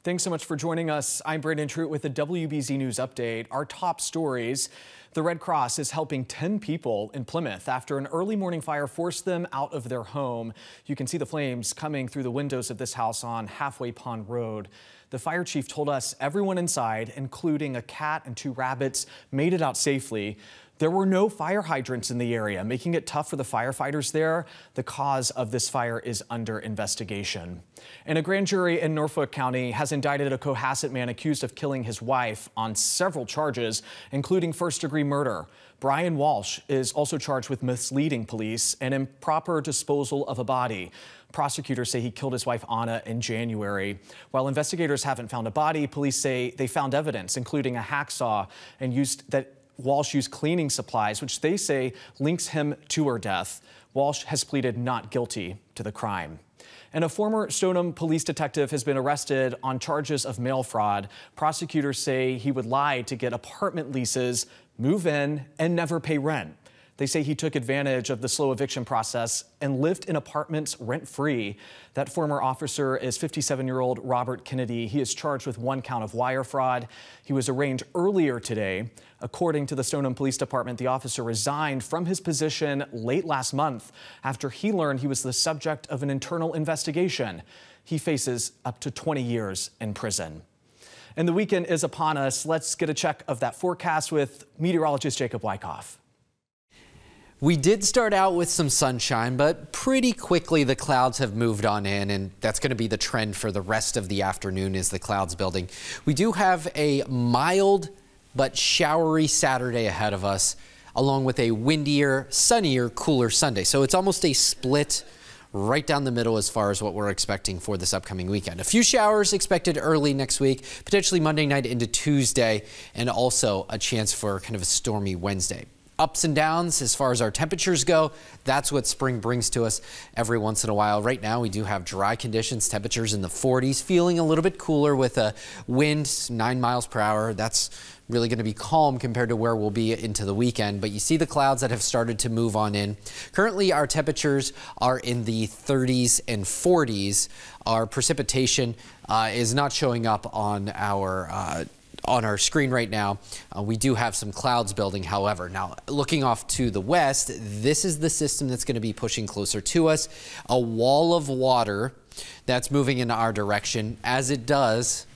Thanks so much for joining us. I'm Brandon Truitt with the WBZ News Update. Our top stories. The Red Cross is helping 10 people in Plymouth after an early morning fire forced them out of their home. You can see the flames coming through the windows of this house on Halfway Pond Road. The fire chief told us everyone inside, including a cat and 2 rabbits, made it out safely. There were no fire hydrants in the area, making it tough for the firefighters there. The cause of this fire is under investigation. And a grand jury in Norfolk County has indicted a Cohasset man accused of killing his wife on several charges, including first-degree murder. Brian Walsh is also charged with misleading police and improper disposal of a body. Prosecutors say he killed his wife Anna in January. While investigators haven't found a body, police say they found evidence, including a hacksaw, and Walsh used cleaning supplies, which they say links him to her death. Walsh has pleaded not guilty to the crime. And a former Stoneham police detective has been arrested on charges of mail fraud. Prosecutors say he would lie to get apartment leases, move in, and never pay rent. They say he took advantage of the slow eviction process and lived in apartments rent-free. That former officer is 57-year-old Robert Kennedy. He is charged with 1 count of wire fraud. He was arraigned earlier today. According to the Stoneham Police Department, the officer resigned from his position late last month after he learned he was the subject of an internal investigation. He faces up to 20 years in prison. And the weekend is upon us. Let's get a check of that forecast with meteorologist Jacob Wycoff. We did start out with some sunshine, but pretty quickly the clouds have moved on in, and that's going to be the trend for the rest of the afternoon as the clouds building. We do have a mild but showery Saturday ahead of us, along with a windier, sunnier, cooler Sunday. So it's almost a split right down the middle as far as what we're expecting for this upcoming weekend. A few showers expected early next week, potentially Monday night into Tuesday, and also a chance for kind of a stormy Wednesday. Ups and downs as far as our temperatures go. That's what spring brings to us every once in a while. Right now we do have dry conditions, temperatures in the 40s, feeling a little bit cooler with a wind 9 miles per hour. That's really going to be calm compared to where we'll be into the weekend, but you see the clouds that have started to move on in. Currently our temperatures are in the 30s and 40s. Our precipitation is not showing up on our screen right now. We do have some clouds building, however. Now, looking off to the west, this is the system that's going to be pushing closer to us. A wall of water that's moving in our direction. As it does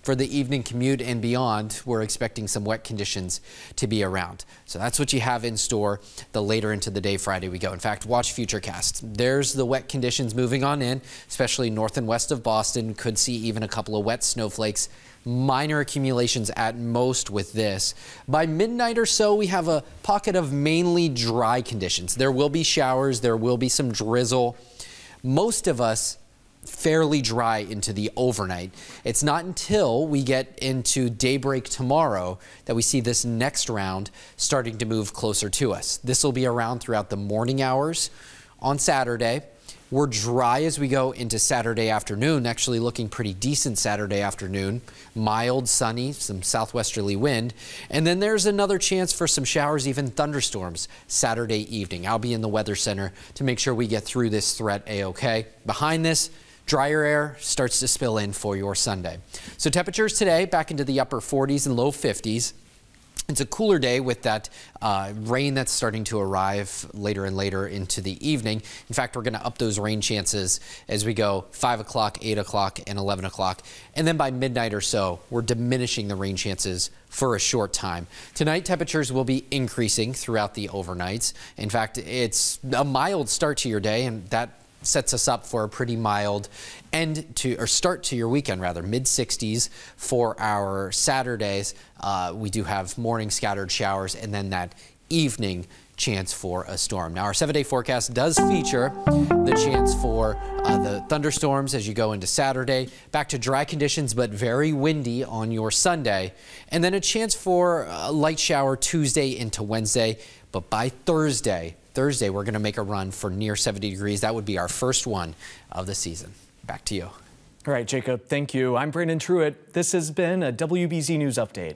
for the evening commute and beyond, we're expecting some wet conditions to be around. So that's what you have in store the later into the day Friday we go. In fact, watch Futurecast. There's the wet conditions moving on in, especially north and west of Boston. Could see even a couple of wet snowflakes. Minor accumulations at most with this. By midnight or so, we have a pocket of mainly dry conditions. There will be showers, there will be some drizzle. Most of us fairly dry into the overnight. It's not until we get into daybreak tomorrow that we see this next round starting to move closer to us. This will be around throughout the morning hours on Saturday. We're dry as we go into Saturday afternoon, actually looking pretty decent Saturday afternoon. Mild, sunny, some southwesterly wind. And then there's another chance for some showers, even thunderstorms, Saturday evening. I'll be in the Weather Center to make sure we get through this threat a-okay. Behind this, drier air starts to spill in for your Sunday. So temperatures today back into the upper 40s and low 50s. It's a cooler day with that rain that's starting to arrive later and later into the evening. In fact, we're going to up those rain chances as we go 5 o'clock, 8 o'clock, and 11 o'clock. And then by midnight or so, we're diminishing the rain chances for a short time. Tonight, temperatures will be increasing throughout the overnights. In fact, it's a mild start to your day, and that sets us up for a pretty mild start to your weekend, rather. Mid-60s for our Saturdays. We do have morning scattered showers and then that evening chance for a storm. Now, our 7-day forecast does feature the chance for the thunderstorms as you go into Saturday. Back to dry conditions, but very windy on your Sunday. And then a chance for a light shower Tuesday into Wednesday. But by Thursday, we're going to make a run for near 70 degrees. That would be our first one of the season. Back to you. All right, Jacob, thank you. I'm Brandon Truitt. This has been a WBZ News Update.